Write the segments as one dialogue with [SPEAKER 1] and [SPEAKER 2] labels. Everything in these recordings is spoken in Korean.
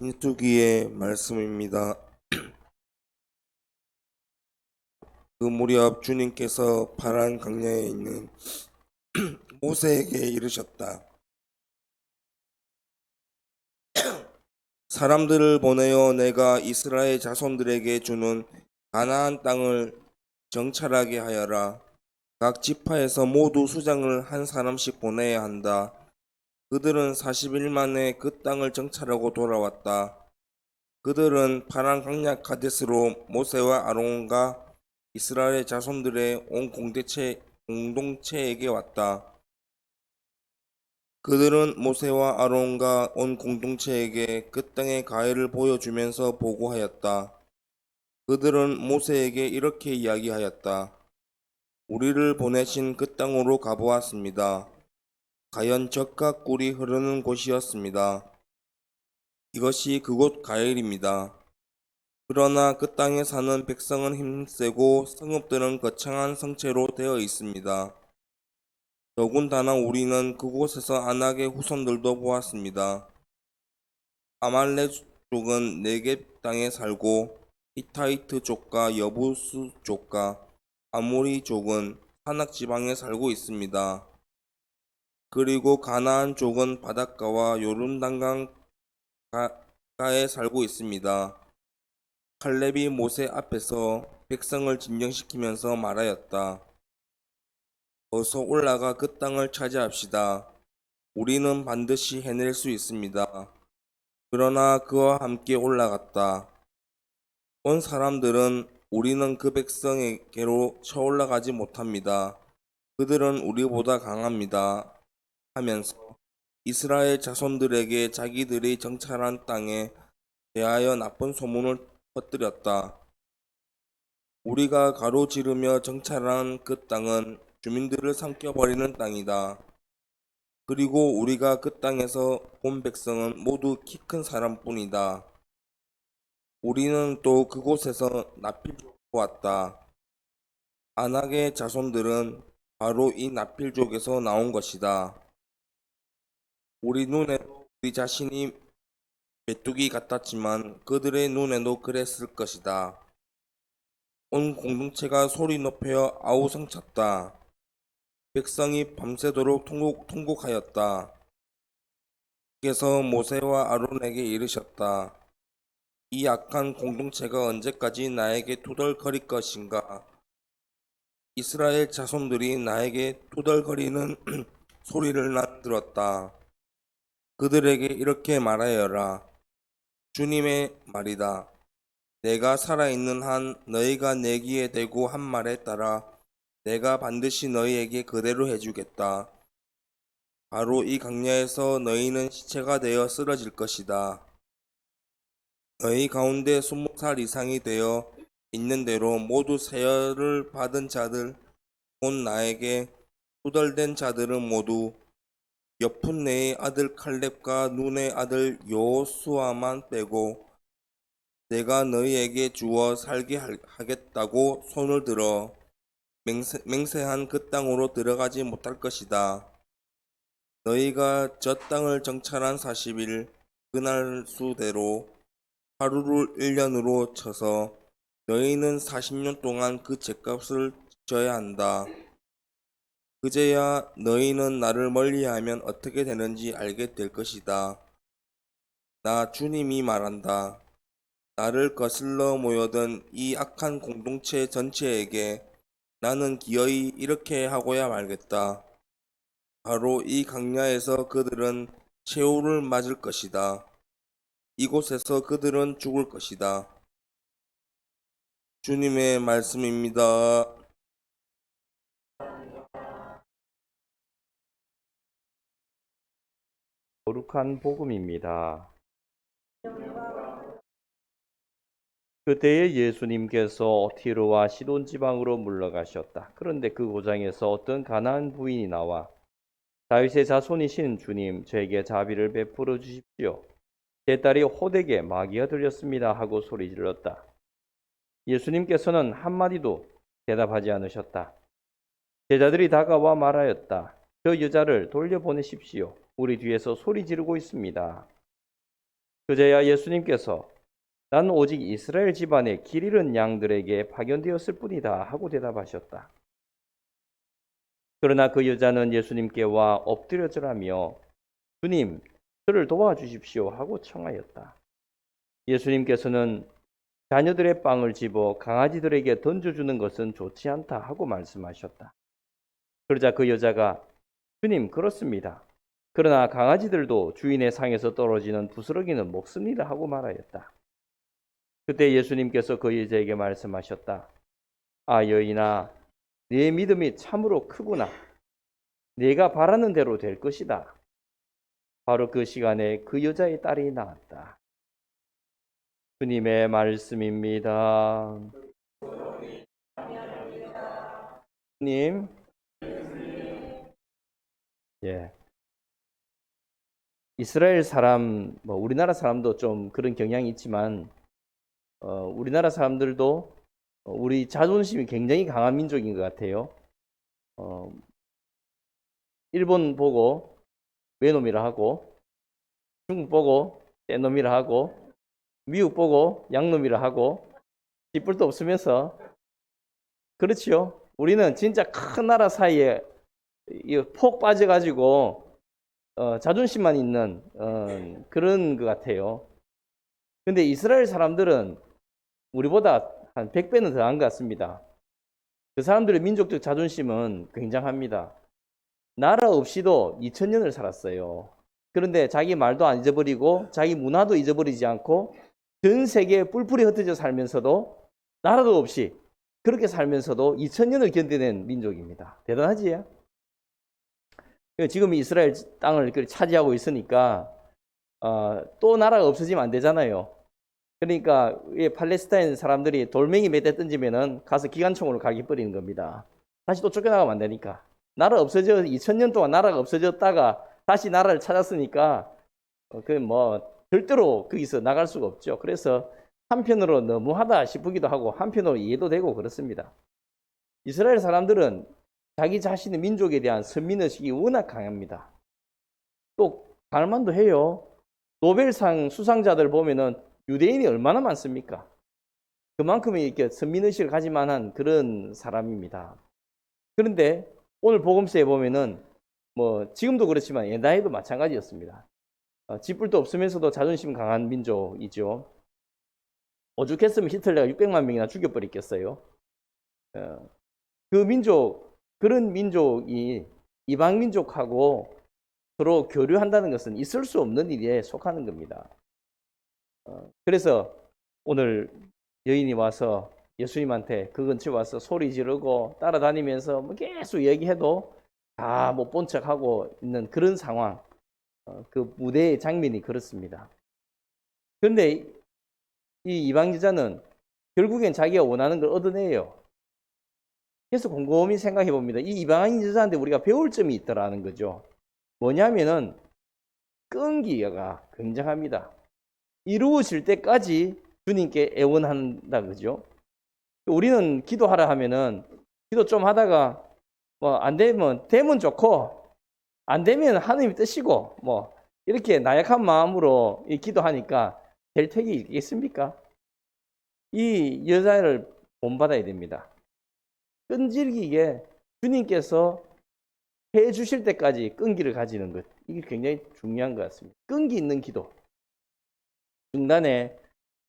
[SPEAKER 1] 민수기의 말씀입니다. 그 무렵 주님께서 파란 강야에 있는 모세에게 이르셨다. 사람들을 보내어 내가 이스라엘 자손들에게 주는 가나안 땅을 정찰하게 하여라. 각 지파에서 모두 수장을 한 사람씩 보내야 한다. 그들은 40일 만에 그 땅을 정찰하고 돌아왔다. 그들은 파란 강야 가데스로 모세와 아론과 이스라엘 자손들의 온 공동체에게 왔다. 그들은 모세와 아론과 온 공동체에게 그 땅의 가해를 보여주면서 보고하였다. 그들은 모세에게 이렇게 이야기하였다. 우리를 보내신 그 땅으로 가보았습니다. 가연 젖과 꿀이 흐르는 곳이었습니다. 이것이 그곳 가엘입니다. 그러나 그 땅에 사는 백성은 힘세고 성읍들은 거창한 성체로 되어 있습니다. 더군다나 우리는 그곳에서 안악의 후손들도 보았습니다. 아말렉 족은 네겝 땅에 살고 히타이트 족과 여부수 족과 아모리 족은 산악 지방에 살고 있습니다. 그리고 가나안 족은 바닷가와 요른단강 가에 살고 있습니다. 칼렙이 모세 앞에서 백성을 진정시키면서 말하였다. 어서 올라가 그 땅을 차지합시다. 우리는 반드시 해낼 수 있습니다. 그러나 그와 함께 올라갔다. 온 사람들은 우리는 그 백성에게로 쳐올라가지 못합니다. 그들은 우리보다 강합니다. 하면서 이스라엘 자손들에게 자기들이 정찰한 땅에 대하여 나쁜 소문을 퍼뜨렸다. 우리가 가로지르며 정찰한 그 땅은 주민들을 삼켜버리는 땅이다. 그리고 우리가 그 땅에서 본 백성은 모두 키 큰 사람뿐이다. 우리는 또 그곳에서 나필족을 보았다. 안악의 자손들은 바로 이 나필족에서 나온 것이다. 우리 눈에도 우리 자신이 메뚜기 같았지만 그들의 눈에도 그랬을 것이다. 온 공동체가 소리 높여 아우성쳤다. 백성이 밤새도록 통곡하였다. 그래서 모세와 아론에게 이르셨다. 이 악한 공동체가 언제까지 나에게 투덜거릴 것인가? 이스라엘 자손들이 나에게 투덜거리는 소리를 난 들었다. 그들에게 이렇게 말하여라. 주님의 말이다. 내가 살아있는 한 너희가 내기에 대고 한 말에 따라 내가 반드시 너희에게 그대로 해주겠다. 바로 이 강야에서 너희는 시체가 되어 쓰러질 것이다. 너희 가운데 20살 이상이 되어 있는 대로 모두 세혈을 받은 자들 곧 나에게 후덜된 자들은 모두 여푼네의 아들 칼렙과 눈의 아들 여호수아만 빼고 내가 너희에게 주어 살게 하겠다고 손을 들어 맹세한 그 땅으로 들어가지 못할 것이다. 너희가 저 땅을 정찰한 40일 그날 수대로 하루를 1년으로 쳐서 너희는 40년 동안 그 죗값을 져야 한다. 그제야 너희는 나를 멀리하면 어떻게 되는지 알게 될 것이다. 나 주님이 말한다. 나를 거슬러 모여든 이 악한 공동체 전체에게 나는 기어이 이렇게 하고야 말겠다. 바로 이 강야에서 그들은 최후를 맞을 것이다. 이곳에서 그들은 죽을 것이다. 주님의 말씀입니다.
[SPEAKER 2] 거룩한 복음입니다. 그때에 예수님께서 티로와 시돈 지방으로 물러가셨다. 그런데 그 고장에서 어떤 가나안 부인이 나와 다윗의 자손이신 주님, 저에게 자비를 베풀어 주십시오. 제 딸이 호되게 마귀가 들렸습니다 하고 소리질렀다. 예수님께서는 한마디도 대답하지 않으셨다. 제자들이 다가와 말하였다. 저 여자를 돌려보내십시오. 우리 뒤에서 소리 지르고 있습니다. 그제야 예수님께서 난 오직 이스라엘 집안의 길 잃은 양들에게 파견되었을 뿐이다 하고 대답하셨다. 그러나 그 여자는 예수님께 와 엎드려 절하며 주님, 저를 도와주십시오 하고 청하였다. 예수님께서는 자녀들의 빵을 집어 강아지들에게 던져주는 것은 좋지 않다 하고 말씀하셨다. 그러자 그 여자가 주님, 그렇습니다. 그러나 강아지들도 주인의 상에서 떨어지는 부스러기는 먹습니다 하고 말하였다. 그때 예수님께서 그 여자에게 말씀하셨다. 아, 여인아, 네 믿음이 참으로 크구나. 네가 바라는 대로 될 것이다. 바로 그 시간에 그 여자의 딸이 나왔다. 주님의 말씀입니다. 주님, 예. 이스라엘 사람, 우리나라 사람도 좀 그런 경향이 있지만, 우리나라 사람들도 우리 자존심이 굉장히 강한 민족인 것 같아요. 일본 보고 외놈이라 하고, 중국 보고 떼놈이라 하고, 미국 보고 양놈이라 하고, 뒷불도 없으면서, 그렇지요. 우리는 진짜 큰 나라 사이에 폭 빠져가지고 자존심만 있는 그런 것 같아요. 근데 이스라엘 사람들은 우리보다 한 100배는 더한 것 같습니다. 그 사람들의 민족적 자존심은 굉장합니다. 나라 없이도 2000년을 살았어요. 그런데 자기 말도 안 잊어버리고 자기 문화도 잊어버리지 않고 전 세계에 뿔뿔이 흩어져 살면서도 나라도 없이 그렇게 살면서도 2000년을 견뎌낸 민족입니다. 대단하지? 지금 이스라엘 땅을 차지하고 있으니까 또 나라가 없어지면 안 되잖아요. 그러니까 팔레스타인 사람들이 돌멩이 몇 대 던지면은 가서 기관총으로 가기버리는 겁니다. 다시 또 쫓겨나가면 안 되니까. 나라 없어져 2000년 동안 나라가 없어졌다가 다시 나라를 찾았으니까 절대로 거기서 나갈 수가 없죠. 그래서 한편으로 너무하다 싶기도 하고 한편으로 이해도 되고 그렇습니다. 이스라엘 사람들은 자기 자신의 민족에 대한 선민의식이 워낙 강합니다. 또 갈만도 해요. 노벨상 수상자들 보면은 유대인이 얼마나 많습니까? 그만큼 이렇게 선민의식을 가지만한 그런 사람입니다. 그런데 오늘 복음서에 보면은 지금도 그렇지만 옛날에도 마찬가지였습니다. 쥐뿔도 없으면서도 자존심 강한 민족이죠. 오죽했으면 히틀러가 600만 명이나 죽여버렸겠어요. 그 민족, 그런 민족이 이방 민족하고 서로 교류한다는 것은 있을 수 없는 일에 속하는 겁니다. 그래서 오늘 여인이 와서 예수님한테 그 근처에 와서 소리 지르고 따라다니면서 계속 얘기해도 다 못 본 척하고 있는 그런 상황, 그 무대의 장면이 그렇습니다. 그런데 이 이방 여자는 결국엔 자기가 원하는 걸 얻어내요. 그래서 곰곰이 생각해 봅니다. 이 이방 여자한테 우리가 배울 점이 있더라는 거죠. 뭐냐면은 끈기가 굉장합니다. 이루어질 때까지 주님께 애원한다 그죠? 우리는 기도하라 하면은 기도 좀 하다가 안 되면 좋고 안 되면 하나님의 뜻이고 이렇게 나약한 마음으로 기도하니까 될 택이 있겠습니까? 이 여자를 본받아야 됩니다. 끈질기게 주님께서 해 주실 때까지 끈기를 가지는 것, 이게 굉장히 중요한 것 같습니다. 끈기 있는 기도, 중간에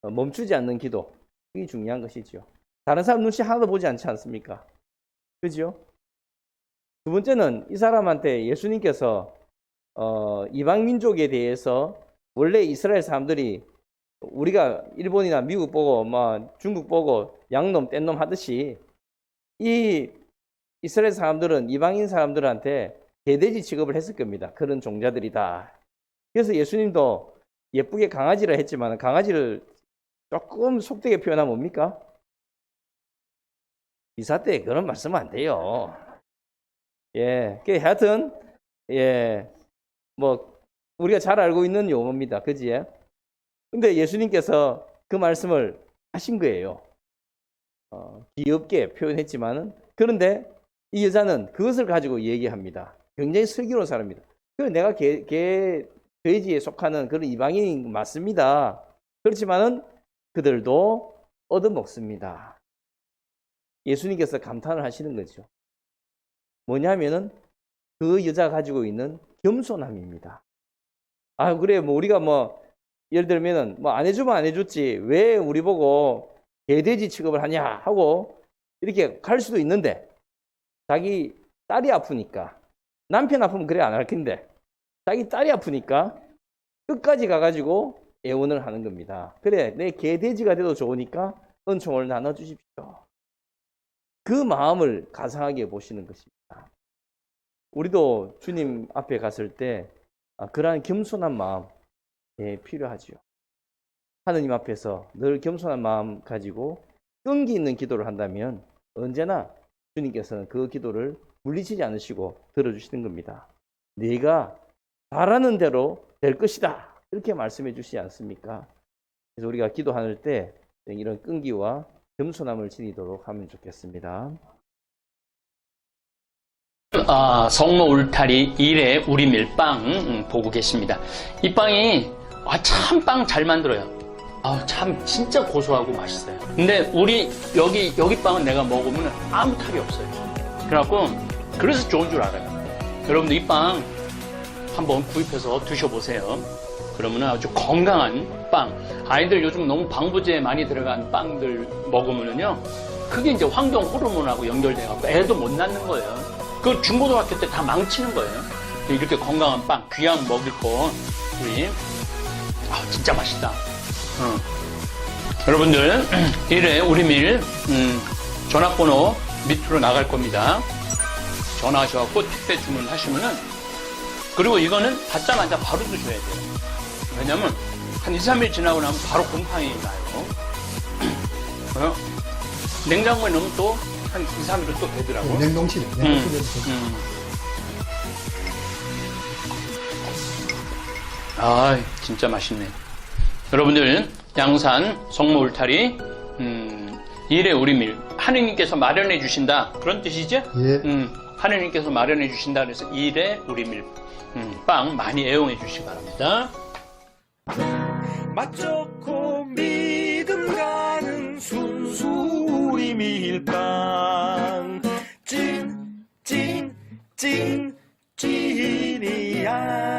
[SPEAKER 2] 멈추지 않는 기도, 이게 중요한 것이죠. 다른 사람 눈치 하나도 보지 않지 않습니까? 그죠? 두 번째는 이 사람한테 예수님께서 이방 민족에 대해서 원래 이스라엘 사람들이 우리가 일본이나 미국 보고 중국 보고 양놈 뗀놈 하듯이 이 이스라엘 사람들은 이방인 사람들한테 개돼지 취급을 했을 겁니다. 그런 종자들이다. 그래서 예수님도 예쁘게 강아지라 했지만 강아지를 조금 속되게 표현하면 뭡니까? 이사 때 그런 말씀은 안 돼요. 예, 하여튼 우리가 잘 알고 있는 용어입니다. 그지? 근데 예수님께서 그 말씀을 하신 거예요. 귀엽게 표현했지만은 그런데 이 여자는 그것을 가지고 얘기합니다. 굉장히 슬기로운 사람입니다. 그래서 내가 돼지에 속하는 그런 이방인이 맞습니다. 그렇지만은 그들도 얻어먹습니다. 예수님께서 감탄을 하시는 거죠. 뭐냐면은 그 여자가 가지고 있는 겸손함입니다. 아, 그래, 뭐 우리가 뭐 예를 들면은 뭐 안 해주면 안 해줬지 왜 우리 보고 개돼지 취급을 하냐 하고 이렇게 갈 수도 있는데, 자기 딸이 아프니까, 남편 아프면 그래 안 할 텐데 자기 딸이 아프니까 끝까지 가가지고 애원을 하는 겁니다. 그래, 내 개돼지가 돼도 좋으니까 은총을 나눠주십시오. 그 마음을 가상하게 보시는 것입니다. 우리도 주님 앞에 갔을 때 그러한 겸손한 마음 필요하죠. 하느님 앞에서 늘 겸손한 마음 가지고 끈기 있는 기도를 한다면 언제나 주님께서는 그 기도를 물리치지 않으시고 들어주시는 겁니다. 네가 바라는 대로 될 것이다, 이렇게 말씀해 주시지 않습니까? 그래서 우리가 기도할 때 이런 끈기와 겸손함을 지니도록 하면 좋겠습니다.
[SPEAKER 3] 성모 울타리 1회 우리 밀빵 보고 계십니다. 이 빵이 참 빵 잘 만들어요. 참 진짜 고소하고 맛있어요. 근데 우리 여기 빵은 내가 먹으면 아무 탈이 없어요. 그래갖고 그래서 좋은 줄 알아요. 여러분들 이 빵 한번 구입해서 드셔보세요. 그러면 아주 건강한 빵. 아이들 요즘 너무 방부제 많이 들어간 빵들 먹으면요, 그게 이제 환경 호르몬하고 연결돼갖고 애도 못 낳는 거예요. 그 중고등학교 때 다 망치는 거예요. 이렇게 건강한 빵, 귀한 먹일 거 우리 진짜 맛있다. 여러분들 1회 우리밀 전화번호 밑으로 나갈 겁니다. 전화하셔갖고 택배 주문하시면은, 그리고 이거는 받자마자 바로 드셔야 돼요. 왜냐면 한 2, 3일 지나고 나면 바로 곰팡이 나요. 냉장고에 넣으면 또 한 2, 3일은 또 되더라고.
[SPEAKER 4] 냉동실에.
[SPEAKER 3] 진짜 맛있네. 여러분들 양산 성모 울타리 1회 우리밀 하느님께서 마련해 주신다, 그런 뜻이죠?
[SPEAKER 4] 예.
[SPEAKER 3] 하느님께서 마련해 주신다 그래서 1회 우리밀 빵 많이 애용해 주시기 바랍니다.
[SPEAKER 5] 맛 좋고 믿음 가는 순수 우리 밀빵 찐이야.